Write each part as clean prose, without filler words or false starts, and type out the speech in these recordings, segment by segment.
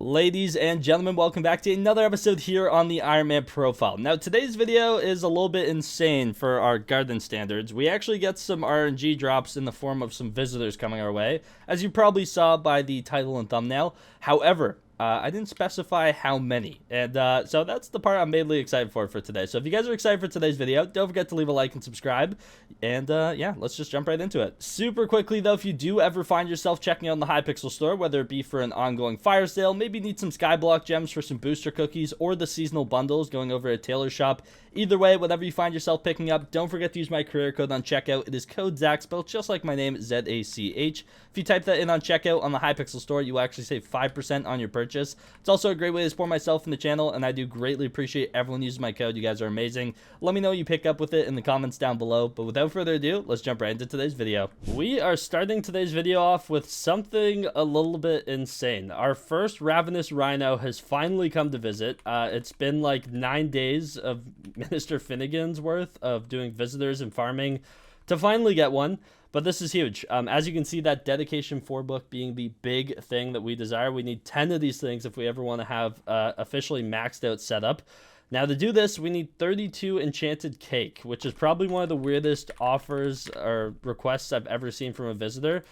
Ladies and gentlemen, welcome back to another episode here on the Iron Man profile. Now, today's video is a little bit insane for our garden standards. We actually get some RNG drops in the form of some visitors coming our way, as you probably saw by the title and thumbnail. However, I didn't specify how many, and so that's the part I'm mainly excited for today. So if you guys are excited for today's video, don't forget to leave a like and subscribe, and yeah, let's just jump right into it. Super quickly though, if you do ever find yourself checking out the Hypixel store, whether it be for an ongoing fire sale, maybe need some Skyblock gems for some booster cookies, or the seasonal bundles going over at Taylor's shop, either way, whatever you find yourself picking up, don't forget to use my career code on checkout. It is code Zach, spelled just like my name, Z-A-C-H. If you type that in on checkout on the Hypixel store, you will actually save 5% on your purchase. It's also a great way to support myself and the channel, and I do greatly appreciate everyone using my code. You guys are amazing. Let me know what you pick up with it in the comments down below. But without further ado, let's jump right into today's video. We are starting today's video off with something a little bit insane. Our first Ravenous Rhino has finally come to visit. It's been like 9 days of Minister Finnegan's worth of doing visitors and farming to finally get one. But this is huge. As you can see, that dedication 4 book being the big thing that we desire. We need 10 of these things if we ever want to have officially maxed out setup. Now, to do this, we need 32 enchanted cake, which is probably one of the weirdest offers or requests I've ever seen from a visitor.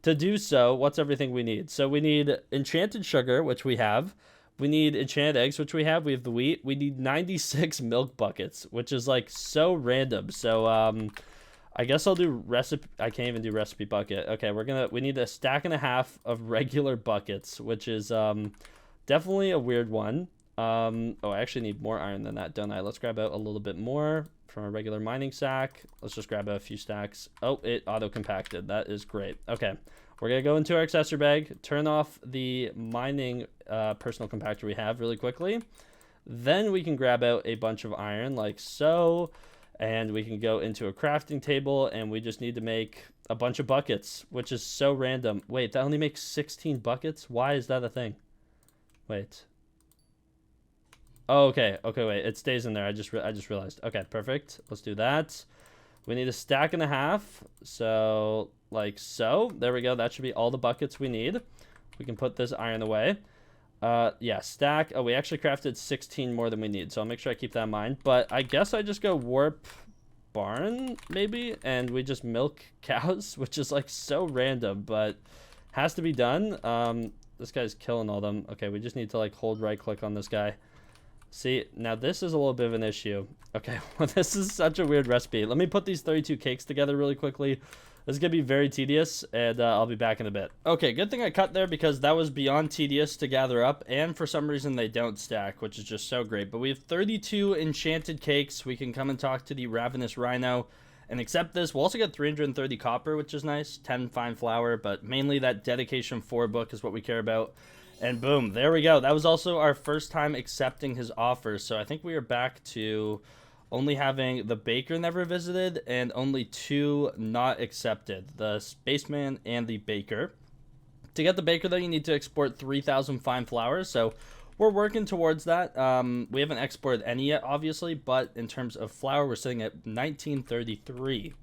To do so, what's everything we need? So we need enchanted sugar, which we have. We need enchanted eggs, which we have. We have the wheat. We need 96 milk buckets, which is like so random. So, I guess I'll do recipe. I can't even do recipe bucket. Okay, we need a stack and a half of regular buckets, which is definitely a weird one. Oh, I actually need more iron than that, don't I? Let's grab out a little bit more from a regular mining sack. Let's just grab out a few stacks. Oh, it auto compacted. That is great. Okay, we're gonna go into our accessory bag, turn off the mining personal compactor we have really quickly. Then we can grab out a bunch of iron like so. And we can go into a crafting table, and we just need to make a bunch of buckets, which is so random. Wait, that only makes 16 buckets? Why is that a thing? Wait. Oh, okay. Okay, wait. It stays in there. I just realized. Okay, perfect. Let's do that. We need a stack and a half. So, like so. There we go. That should be all the buckets we need. We can put this iron away. Yeah, stack. Oh, we actually crafted 16 more than we need, so I'll make sure I keep that in mind. But I guess I just go warp barn, maybe, and we just milk cows, which is like so random, but has to be done. This guy's killing all them. Okay, we just need to like hold right click on this guy. See, now this is a little bit of an issue. Okay, well, this is such a weird recipe. Let me put these 32 cakes together really quickly. This is going to be very tedious, and I'll be back in a bit. Okay, good thing I cut there because that was beyond tedious to gather up, and for some reason they don't stack, which is just so great. But we have 32 enchanted cakes. We can come and talk to the Ravenous Rhino and accept this. We'll also get 330 copper, which is nice, 10 fine flour, but mainly that dedication 4 book is what we care about. And boom, there we go. That was also our first time accepting his offers, so I think we are back to only having the baker never visited and only 2 not accepted, the Spaceman and the baker. To get the baker though, you need to export 3,000 fine flour, so we're working towards that. We haven't exported any yet, obviously, but in terms of flour, we're sitting at 1933.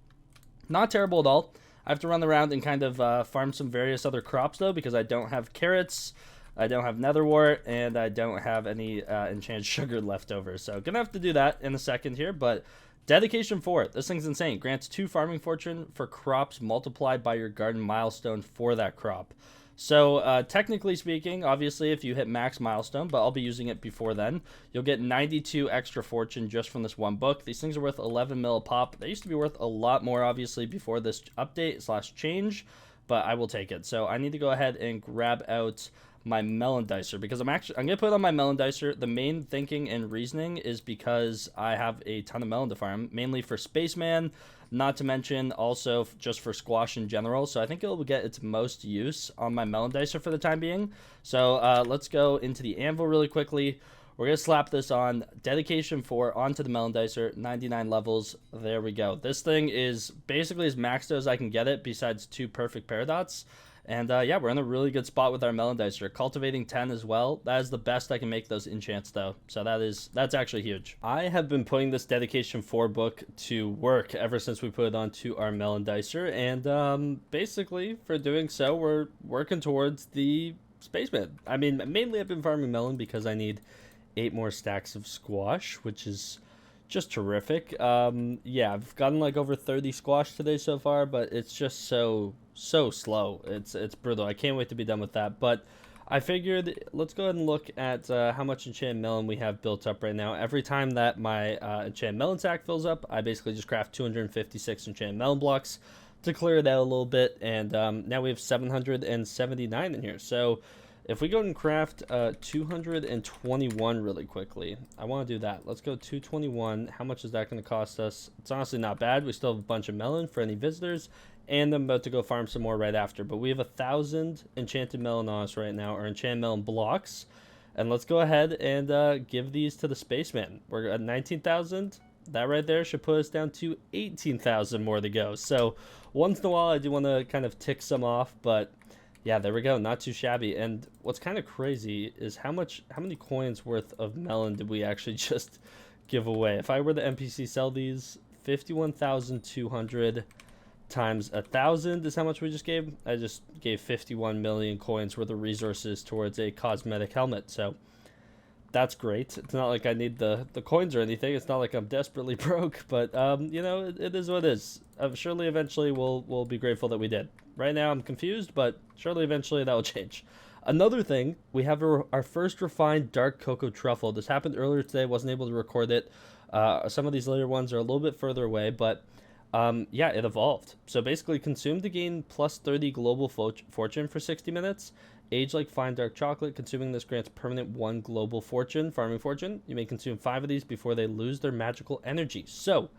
Not terrible at all. I have to run around and kind of farm some various other crops though, because I don't have carrots, I don't have netherwort, and I don't have any enchanted sugar left over. So gonna have to do that in a second here, but dedication 4. This thing's insane. Grants 2 farming fortune for crops multiplied by your garden milestone for that crop. So technically speaking, obviously if you hit max milestone, but I'll be using it before then, you'll get 92 extra fortune just from this one book. These things are worth 11 mil a pop. They used to be worth a lot more, obviously, before this update / change, but I will take it. So I need to go ahead and grab out my melon dicer because I'm gonna put it on my melon dicer. The main thinking and reasoning is because I have a ton of melon to farm, mainly for Spaceman, not to mention also just for squash in general. So I think it will get its most use on my melon dicer for the time being. So let's go into the anvil really quickly. We're gonna slap this on dedication 4 onto the melon dicer, 99 levels. There we go. This thing is basically as maxed out as I can get it, besides 2 perfect paradots. And yeah, we're in a really good spot with our melon dicer. Cultivating 10 as well. That is the best I can make those enchants though. So that's actually huge. I have been putting this dedication 4 book to work ever since we put it onto our melon dicer. And basically for doing so, we're working towards the Spaceman. I mean, mainly I've been farming melon because I need 8 more stacks of squash, which is just terrific. Yeah, I've gotten like over 30 squash today so far, but it's just so slow. It's brutal. I can't wait to be done with that. But I figured let's go ahead and look at how much enchanted melon we have built up right now. Every time that my enchanted melon sack fills up, I basically just craft 256 enchanted melon blocks to clear it out a little bit. And now we have 779 in here. So if we go and craft 221 really quickly, I want to do that. Let's go 221. How much is that going to cost us? It's honestly not bad. We still have a bunch of melon for any visitors, and I'm about to go farm some more right after. But we have 1,000 enchanted melon on us right now, or enchanted melon blocks. And let's go ahead and give these to the Spaceman. We're at 19,000. That right there should put us down to 18,000 more to go. So once in a while, I do want to kind of tick some off, but yeah, there we go. Not too shabby. And what's kind of crazy is how many coins worth of melon did we actually just give away? If I were the NPC sell these, 51,200 times 1,000 is how much we just gave. I just gave 51 million coins worth of resources towards a cosmetic helmet. So that's great. It's not like I need the coins or anything. It's not like I'm desperately broke, but you know, it is what it is. Surely eventually we'll be grateful that we did. Right now I'm confused, but surely eventually that will change. Another thing, we have our first refined dark cocoa truffle. This happened earlier today. Wasn't able to record it. Some of these later ones are a little bit further away, but yeah, it evolved. So basically consume to gain plus 30 global fortune for 60 minutes. Age like fine dark chocolate. Consuming this grants permanent 1 global fortune, farming fortune. You may consume 5 of these before they lose their magical energy. So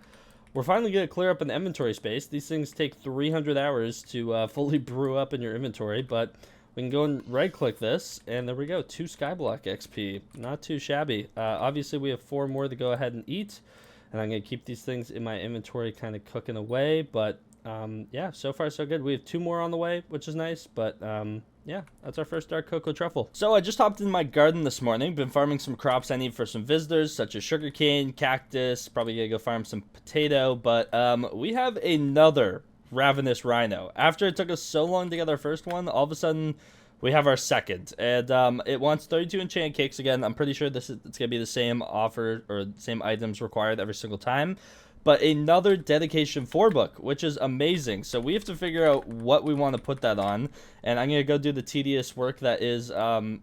we're finally going to clear up an inventory space. These things take 300 hours to fully brew up in your inventory, but we can go and right click this, and there we go. 2 Skyblock XP. Not too shabby. Obviously we have 4 more to go ahead and eat, and I'm going to keep these things in my inventory kind of cooking away, but yeah, so far so good. We have 2 more on the way, which is nice, but yeah, that's our first dark cocoa truffle. So I just hopped in my garden this morning. Been farming some crops I need for some visitors, such as sugarcane, cactus. Probably gonna go farm some potato. But we have another Ravenous Rhino. After it took us so long to get our first one, all of a sudden we have our second. And it wants 32 enchanted cakes again. I'm pretty sure it's gonna be the same offer or same items required every single time. But another dedication 4 book, which is amazing. So we have to figure out what we want to put that on. And I'm going to go do the tedious work that is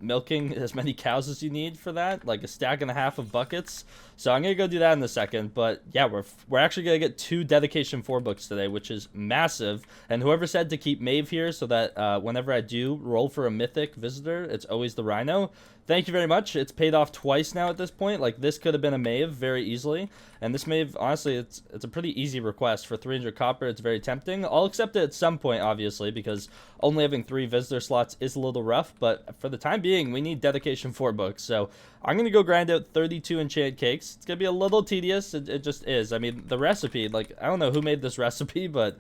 milking as many cows as you need for that. Like a stack and a half of buckets. So I'm going to go do that in a second. But yeah, we're actually going to get 2 dedication 4 books today, which is massive. And whoever said to keep Maeve here so that whenever I do roll for a mythic visitor, it's always the Rhino. Thank you very much. It's paid off twice now at this point. Like, this could have been a Maeve very easily. And this Maeve, honestly, it's a pretty easy request. For 300 copper, it's very tempting. I'll accept it at some point, obviously, because only having 3 visitor slots is a little rough. But for the time being, we need dedication 4 books. So I'm going to go grind out 32 enchanted cakes. It's going to be a little tedious. It just is. I mean, the recipe, like, I don't know who made this recipe, but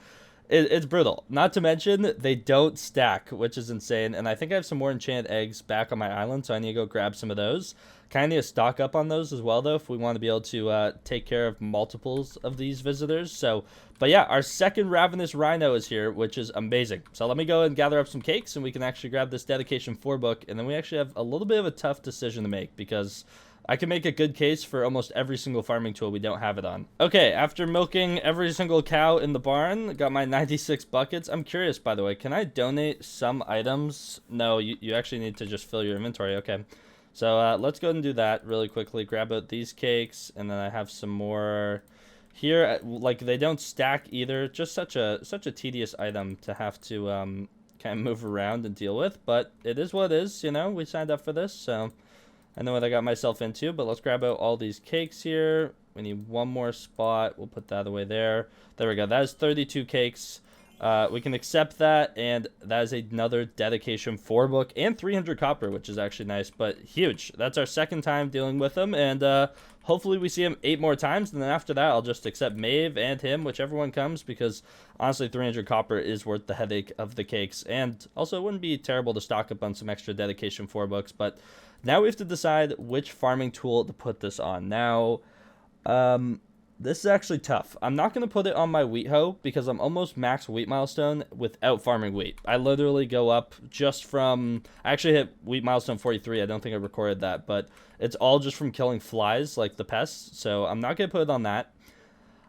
it's brutal. Not to mention, they don't stack, which is insane. And I think I have some more enchanted eggs back on my island, so I need to go grab some of those. Kind of need to stock up on those as well, though, if we want to be able to take care of multiples of these visitors. So, but yeah, our second Ravenous Rhino is here, which is amazing. So let me go and gather up some cakes, and we can actually grab this dedication 4 book. And then we actually have a little bit of a tough decision to make, because I can make a good case for almost every single farming tool we don't have it on. Okay, after milking every single cow in the barn, got my 96 buckets. I'm curious, by the way, can I donate some items? No, you actually need to just fill your inventory. Okay, so let's go and do that really quickly. Grab out these cakes, and then I have some more here. Like, they don't stack either. Just such a tedious item to have to kind of move around and deal with, but it is what it is. You know, we signed up for this, so I know what I got myself into. But let's grab out all these cakes here. We need one more spot. We'll put that away there. There we go. That is 32 cakes. We can accept that, and that is another dedication 4 book and 300 copper, which is actually nice, but huge. That's our second time dealing with him, and hopefully we see him 8 more times, and then after that I'll just accept Maeve and him, whichever one comes, because honestly 300 copper is worth the headache of the cakes. And also, it wouldn't be terrible to stock up on some extra dedication 4 books, but now we have to decide which farming tool to put this on. Now, This is actually tough. I'm not going to put it on my wheat hoe because I'm almost max wheat milestone without farming wheat. I literally go up just from... I actually hit wheat milestone 43. I don't think I recorded that, but it's all just from killing flies, like the pests. So I'm not going to put it on that.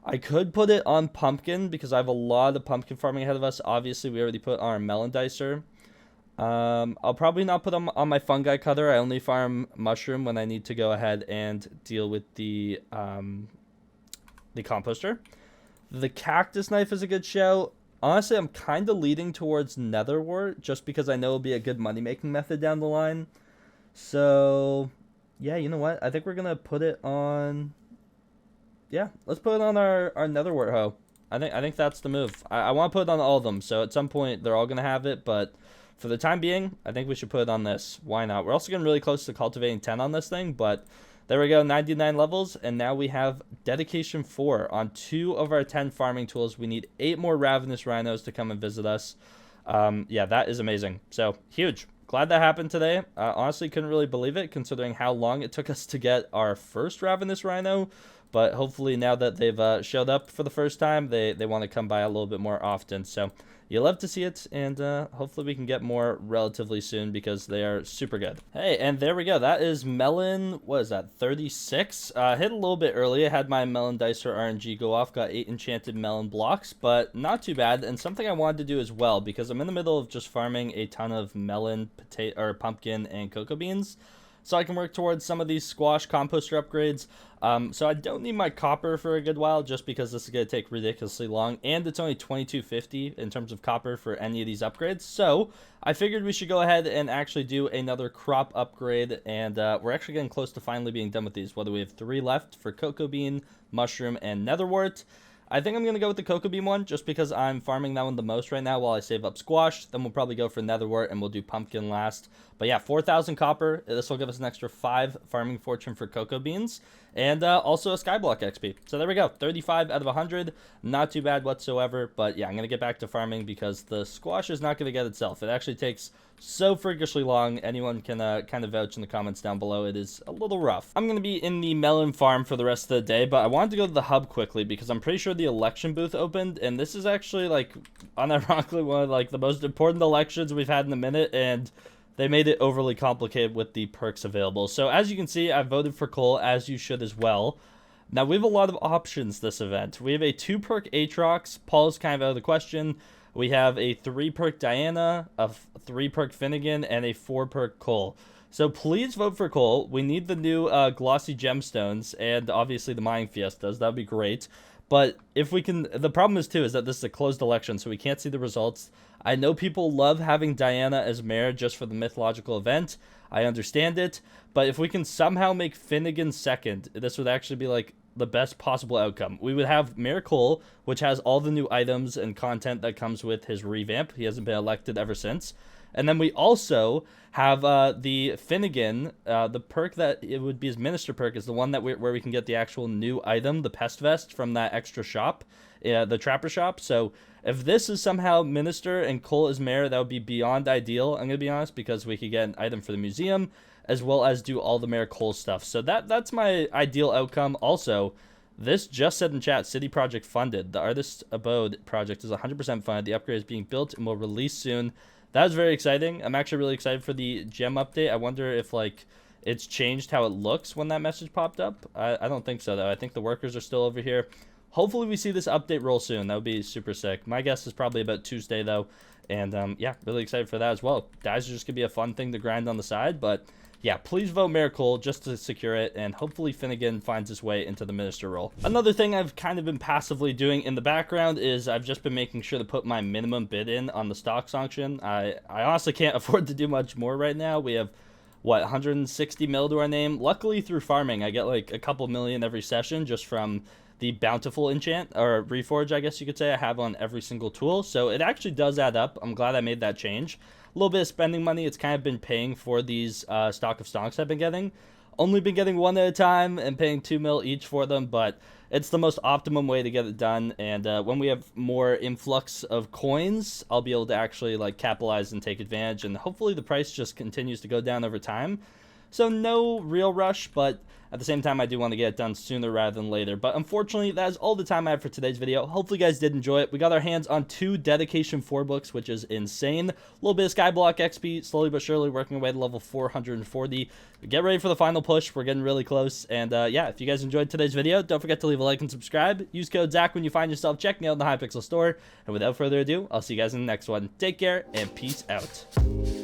I could put it on pumpkin because I have a lot of pumpkin farming ahead of us. Obviously, we already put on our melon dicer. I'll probably not put them on my fungi cutter. I only farm mushroom when I need to go ahead and deal with the composter. The cactus knife is a good show. Honestly, I'm kind of leading towards netherwort just because I know it'll be a good money-making method down the line. So, yeah, you know what? I think we're going to put it on... Yeah, let's put it on our netherwort hoe. I think that's the move. I want to put it on all of them, so at some point they're all going to have it, but for the time being, I think we should put it on this. Why not? We're also getting really close to cultivating 10 on this thing, but there we go, 99 levels, and now we have dedication 4 on 2 of our 10 farming tools. We need 8 more Ravenous Rhinos to come and visit us. Yeah, that is amazing. So, huge. Glad that happened today. Honestly, couldn't really believe it, considering how long it took us to get our first Ravenous Rhino. But hopefully now that they've showed up for the first time, they want to come by a little bit more often. So you'll love to see it, and hopefully we can get more relatively soon because they are super good. Hey, and there we go. That is melon, what is that, 36? Hit a little bit early. I had my melon dicer RNG go off, got 8 enchanted melon blocks, but not too bad. And something I wanted to do as well, because I'm in the middle of just farming a ton of melon, potato, or pumpkin, and cocoa beans, so I can work towards some of these squash composter upgrades. So I don't need my copper for a good while just because this is going to take ridiculously long, and it's only 2250 in terms of copper for any of these upgrades. So I figured we should go ahead and actually do another crop upgrade, and we're actually getting close to finally being done with these. Whether we have 3 left for cocoa bean, mushroom, and netherwort. I think I'm going to go with the cocoa bean one just because I'm farming that one the most right now while I save up squash. Then we'll probably go for netherwort and we'll do pumpkin last. But yeah, 4,000 copper. This will give us an extra 5 farming fortune for cocoa beans. And also a skyblock XP. So there we go. 35 out of 100. Not too bad whatsoever. But yeah, I'm going to get back to farming because the squash is not going to get itself. It actually takes so freakishly long. Anyone can kind of vouch in the comments down below. It is a little rough. I'm going to be in the melon farm for the rest of the day, but I wanted to go to the hub quickly because I'm pretty sure the election booth opened, and this is actually, like, unironically one of, like, the most important elections we've had in a minute, and they made it overly complicated with the perks available. So as you can see, I voted for Cole, as you should as well. Now, we have a lot of options this event. We have a 2-perk Aatrox. Paul's kind of out of the question. We have a 3-perk Diana, a 3-perk Finnegan, and a 4-perk Cole. So please vote for Cole. We need the new glossy gemstones and obviously the mining fiestas. That would be great. But if we can, the problem is too is that this is a closed election, so we can't see the results. I know people love having Diana as mayor just for the mythological event. I understand it. But if we can somehow make Finnegan second, this would actually be like the best possible outcome. We would have Mayor Cole, which has all the new items and content that comes with his revamp. He hasn't been elected ever since. And then we also have the Finnegan, the perk that it would be his minister perk is the one that where we can get the actual new item, the pest vest from that extra shop, the trapper shop. So if this is somehow minister and Cole is mayor, that would be beyond ideal, I'm going to be honest, because we could get an item for the museum as well as do all the Mayor Cole stuff. So that's my ideal outcome. Also, this just said in chat, City Project funded. The Artist Abode project is 100% funded. The upgrade is being built and will release soon. That is very exciting. I'm actually really excited for the gem update. I wonder if, like, it's changed how it looks when that message popped up. I don't think so, though. I think the workers are still over here. Hopefully we see this update roll soon. That would be super sick. My guess is probably about Tuesday, though. And, yeah, really excited for that as well. Dyes are just going to be a fun thing to grind on the side, but yeah, please vote Mayor Cole just to secure it, and hopefully Finnegan finds his way into the minister role. Another thing I've kind of been passively doing in the background is I've just been making sure to put my minimum bid in on the Stonks auction. I honestly can't afford to do much more right now. We have, what, 160 mil to our name? Luckily, through farming, I get like a couple million every session just from the bountiful enchant, or reforge, I guess you could say, I have on every single tool. So it actually does add up. I'm glad I made that change. A little bit of spending money. It's kind of been paying for these stock of stonks I've been getting. Only been getting one at a time and paying 2 mil each for them, but it's the most optimum way to get it done. And when we have more influx of coins, I'll be able to actually like capitalize and take advantage. And hopefully the price just continues to go down over time. so no real rush, but at the same time, I do want to get it done sooner rather than later. But unfortunately, that is all the time I have for today's video. Hopefully, you guys did enjoy it. We got our hands on 2 Dedication 4 books, which is insane. A little bit of Skyblock XP, slowly but surely working our way to level 440. Get ready for the final push. We're getting really close. And yeah, if you guys enjoyed today's video, don't forget to leave a like and subscribe. Use code Zach when you find yourself checking out the Hypixel store. And without further ado, I'll see you guys in the next one. Take care and peace out.